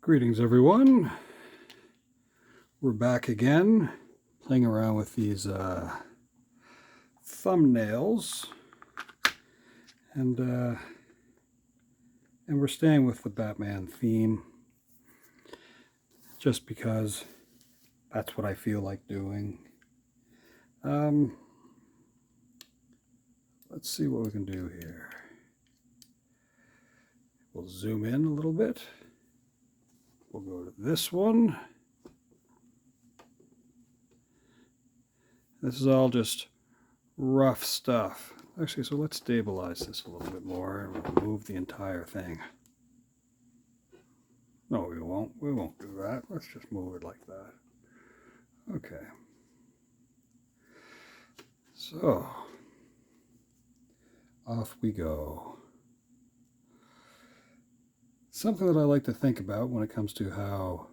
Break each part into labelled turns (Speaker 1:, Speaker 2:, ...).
Speaker 1: Greetings, everyone. We're back again, playing around with these thumbnails, and we're staying with the Batman theme, just because that's what I feel like doing. Let's see what we can do here. We'll zoom in a little bit. We'll go to this one. This is all just rough stuff. Actually, so let's stabilize this a little bit more and we'll move the entire thing. No, we won't. We won't do that. Let's just move it like that. Okay. So, off we go. Something that I like to think about when it comes to how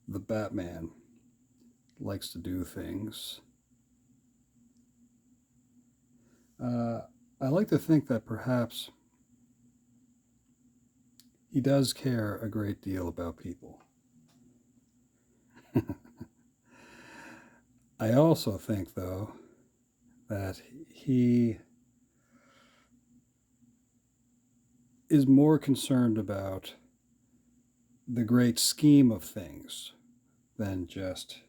Speaker 1: the Batman likes to do things. I like to think that perhaps he does care a great deal about people. I also think, though, that he is more concerned about the great scheme of things than just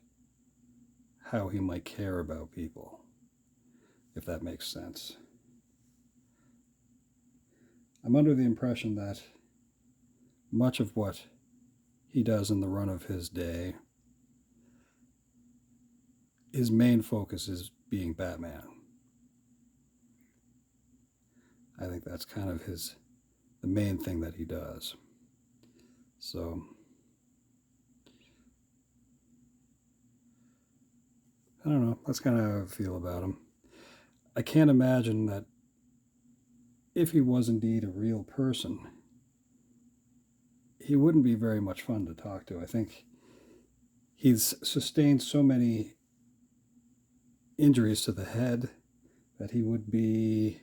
Speaker 1: how he might care about people, if that makes sense. I'm under the impression that much of what he does in the run of his day, his main focus is being Batman. I think that's kind of the main thing that he does. So, I don't know, that's kind of how I feel about him. I can't imagine that if he was indeed a real person, he wouldn't be very much fun to talk to. I think he's sustained so many injuries to the head that he would be,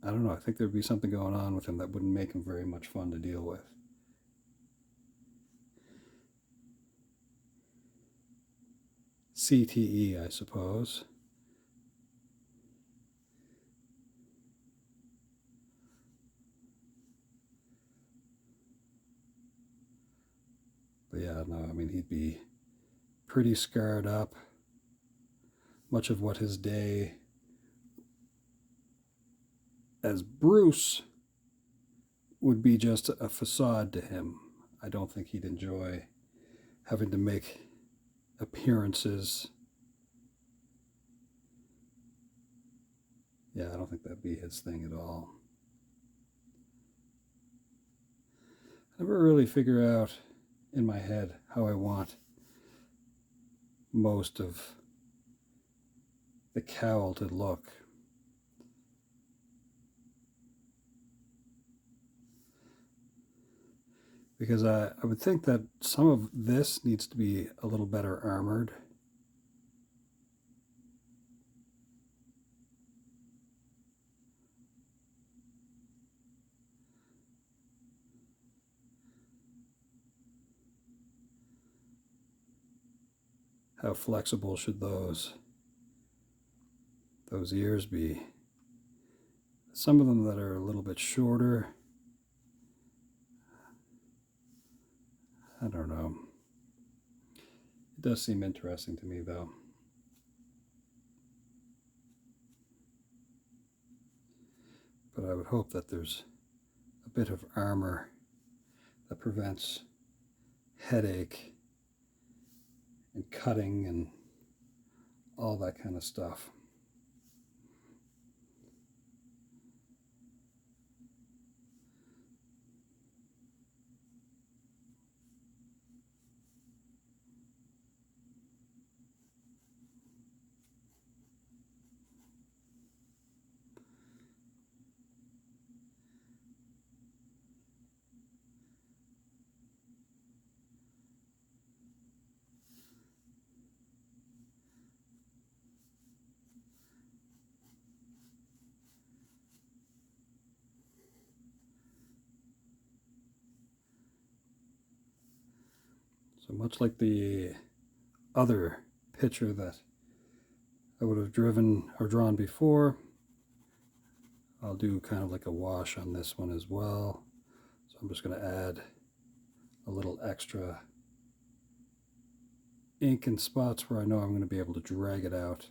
Speaker 1: I don't know, I think there'd be something going on with him that wouldn't make him very much fun to deal with. CTE, I suppose. But yeah, no, I mean, he'd be pretty scarred up. Much of what his day as Bruce would be just a facade to him. I don't think he'd enjoy having to make appearances. Yeah, I don't think that'd be his thing at all. I never really figure out in my head how I want most of the cowl to look. Because I would think that some of this needs to be a little better armored. How flexible should those ears be? Some of them that are a little bit shorter, I don't know. It does seem interesting to me, though. But I would hope that there's a bit of armor that prevents headache and cutting and all that kind of stuff. So much like the other picture that I would have driven or drawn before, I'll do kind of like a wash on this one as well. So I'm just going to add a little extra ink in spots where I know I'm going to be able to drag it out.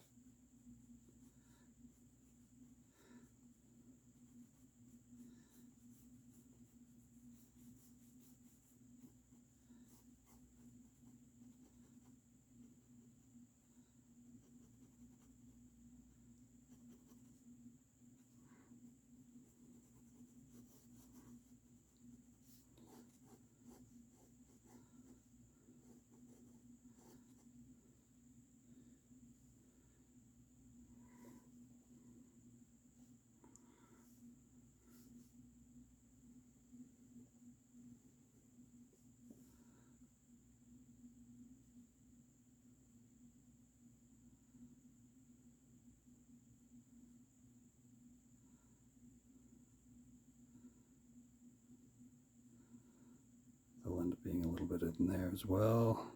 Speaker 1: There'll end up being a little bit in there as well.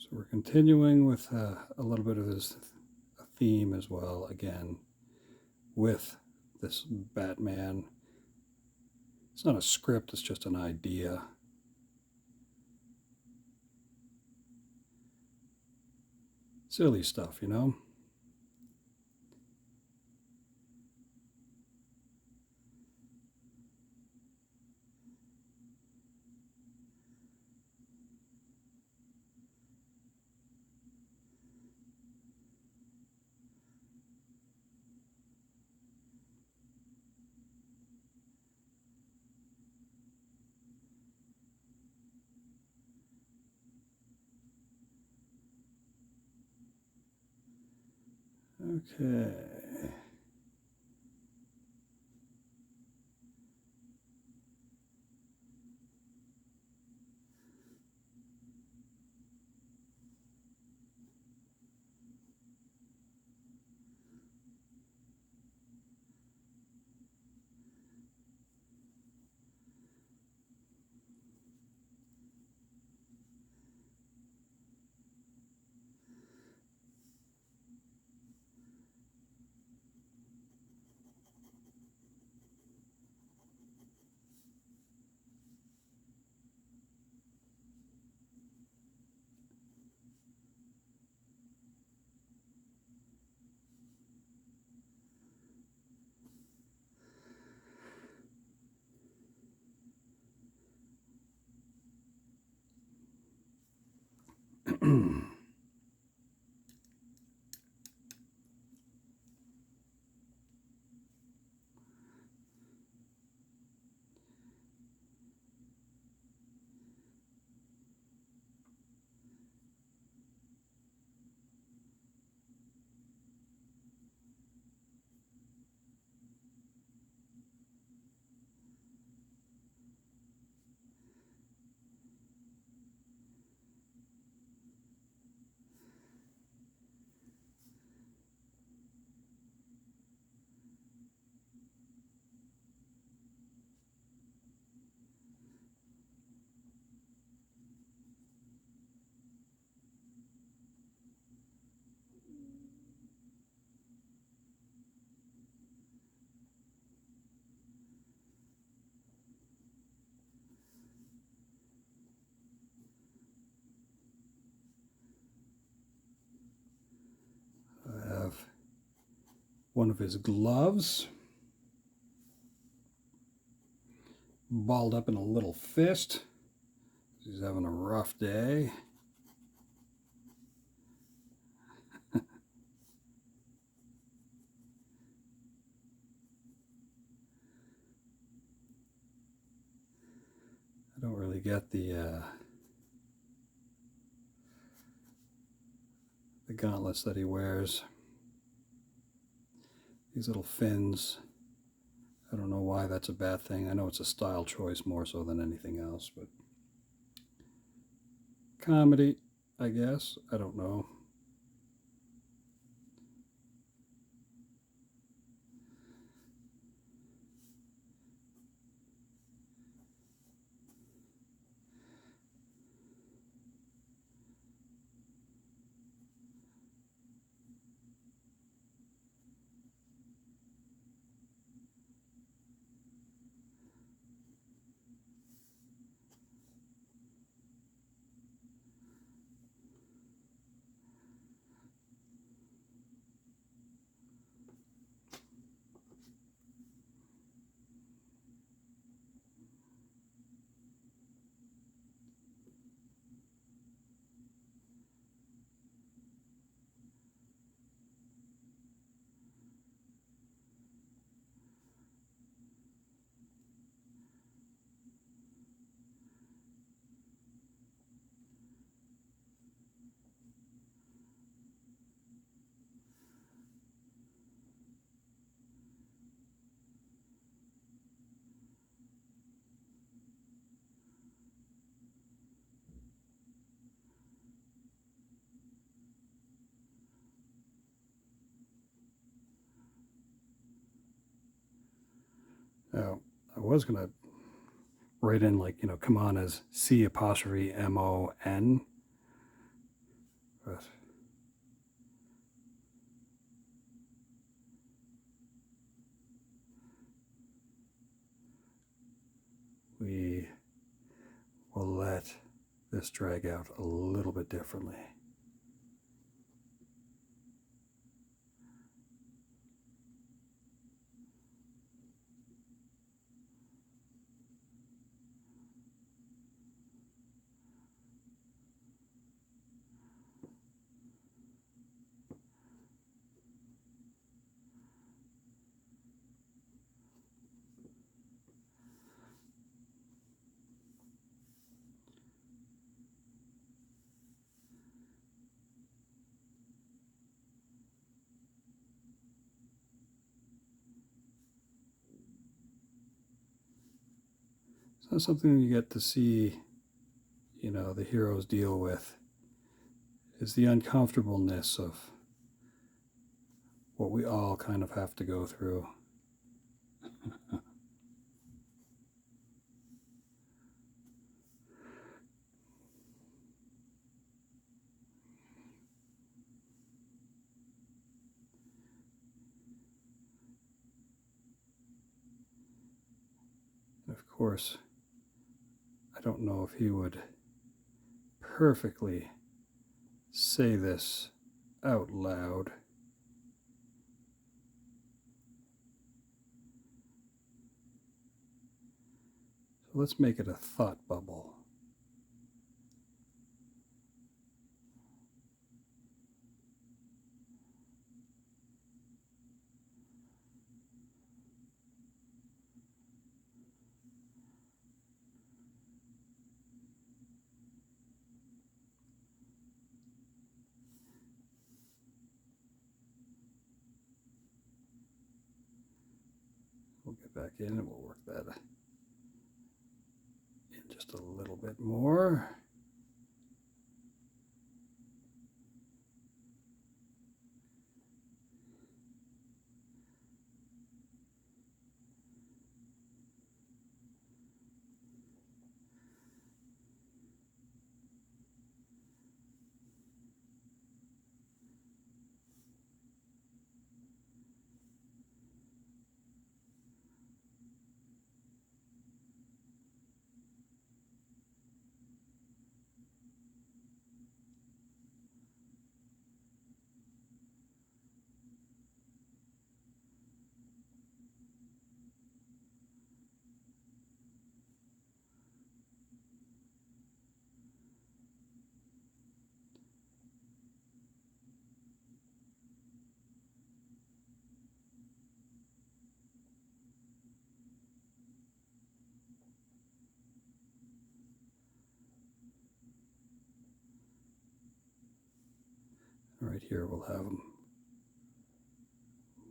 Speaker 1: So we're continuing with a little bit of this theme as well, again, with this Batman. It's not a script, it's just an idea. Silly stuff, you know? Okay. one of his gloves, balled up in a little fist. He's having a rough day. I don't really get the gauntlets that he wears. These little fins. I don't know why that's a bad thing. I know it's a style choice more so than anything else, but comedy, I guess. I don't know. Now, I was going to write in like, come on as C''MON, but we will let this drag out a little bit differently. It's not something you get to see, the heroes deal with, is the uncomfortableness of what we all kind of have to go through. And of course, I don't know if he would perfectly say this out loud. So let's make it a thought bubble. We'll get back in and we'll work that in just a little bit more. right here we'll have him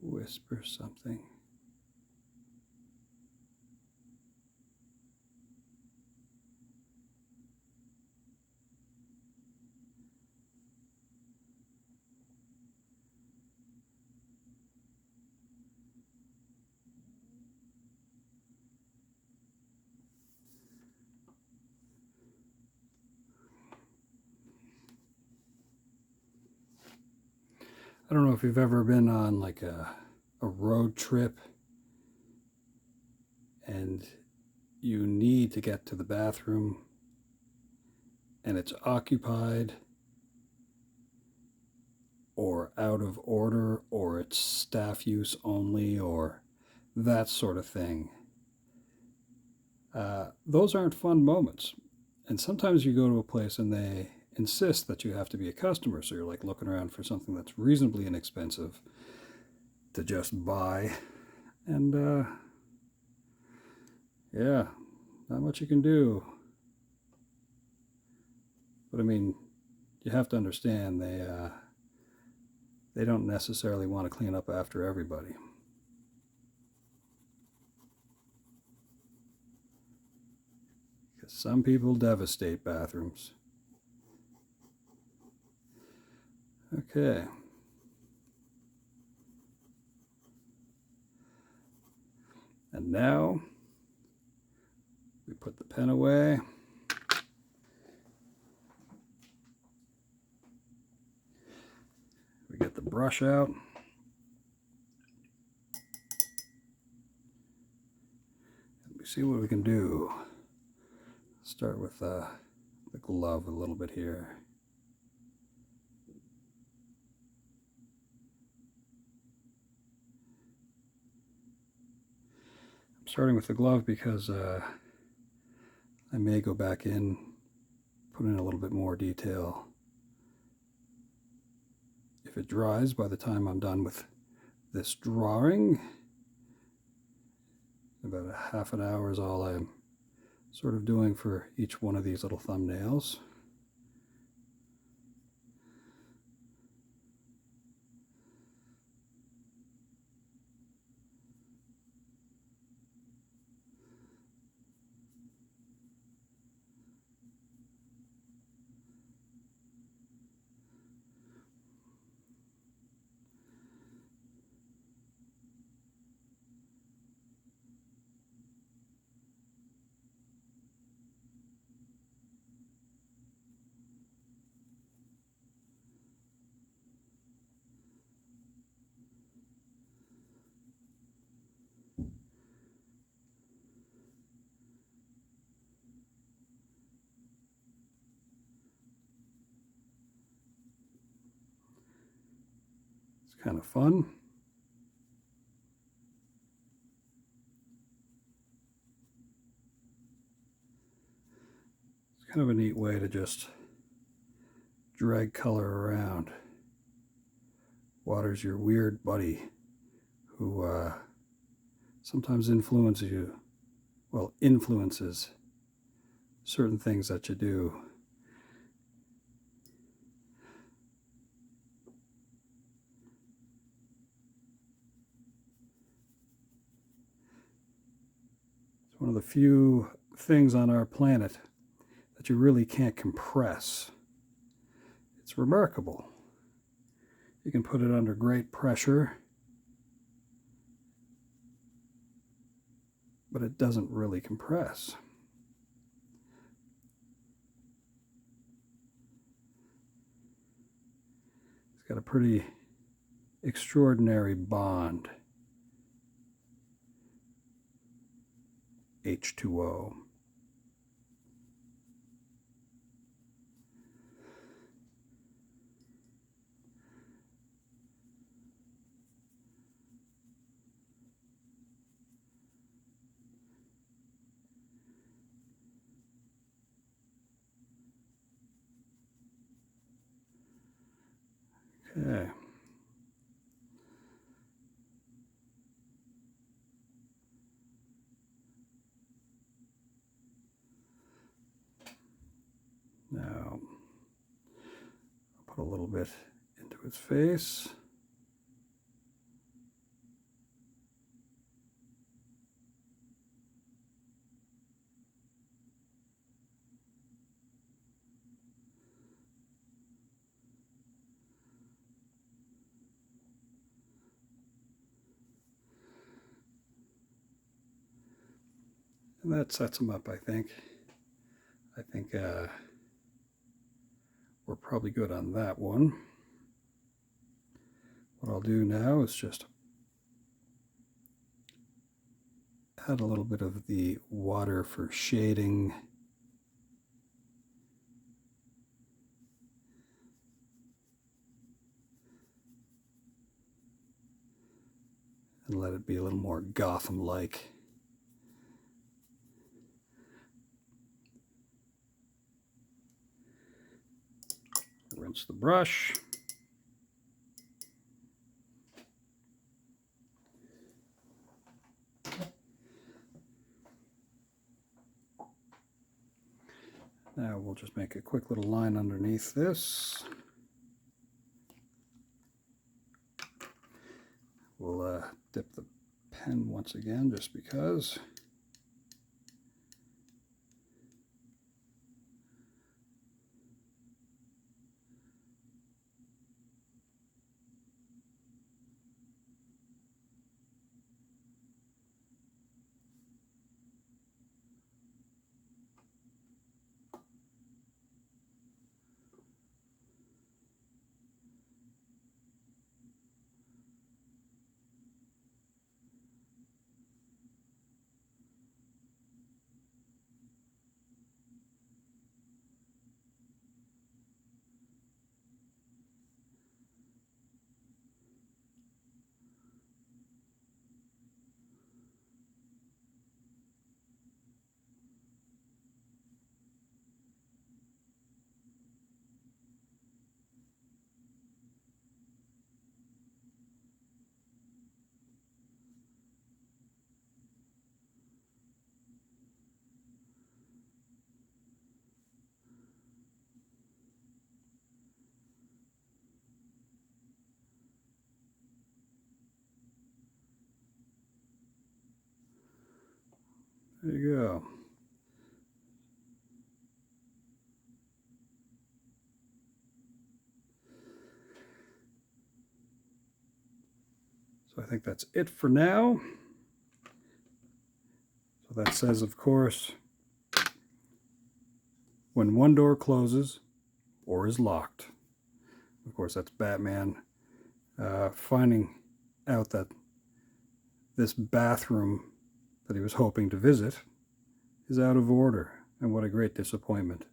Speaker 1: whisper something. I don't know if you've ever been on like a road trip and you need to get to the bathroom and it's occupied or out of order or it's staff use only or that sort of thing. Those aren't fun moments. And sometimes you go to a place and they insist that you have to be a customer, so you're like looking around for something that's reasonably inexpensive to just buy. And yeah, not much you can do. But I mean, you have to understand they don't necessarily want to clean up after everybody. Because some people devastate bathrooms. Okay. And now we put the pen away. We get the brush out. And we see what we can do. Start with the glove a little bit here. I'm starting with the glove because I may go back in, put in a little bit more detail. If it dries by the time I'm done with this drawing, about a half an hour is all I'm sort of doing for each one of these little thumbnails. It's kind of fun. It's kind of a neat way to just drag color around. Water's your weird buddy who sometimes influences certain things that you do. It's one of the few things on our planet that you really can't compress. It's remarkable. You can put it under great pressure, but it doesn't really compress. It's got a pretty extraordinary bond. H2O. Okay. Now, I'll put a little bit into to his face. And that sets him up, I think. I think we're probably good on that one. What I'll do now is just add a little bit of the water for shading. And let it be a little more Gotham-like. Rinse the brush. Now we'll just make a quick little line underneath this. We'll dip the pen once again just because. There you go. So I think that's it for now. So that says, of course, when one door closes or is locked, of course, that's Batman finding out that this bathroom that he was hoping to visit is out of order. And what a great disappointment.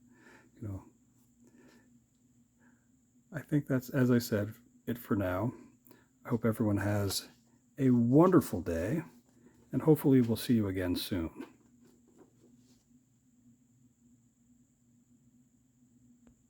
Speaker 1: You know, I think that's, as I said, it for now. I hope everyone has a wonderful day, and hopefully we'll see you again soon.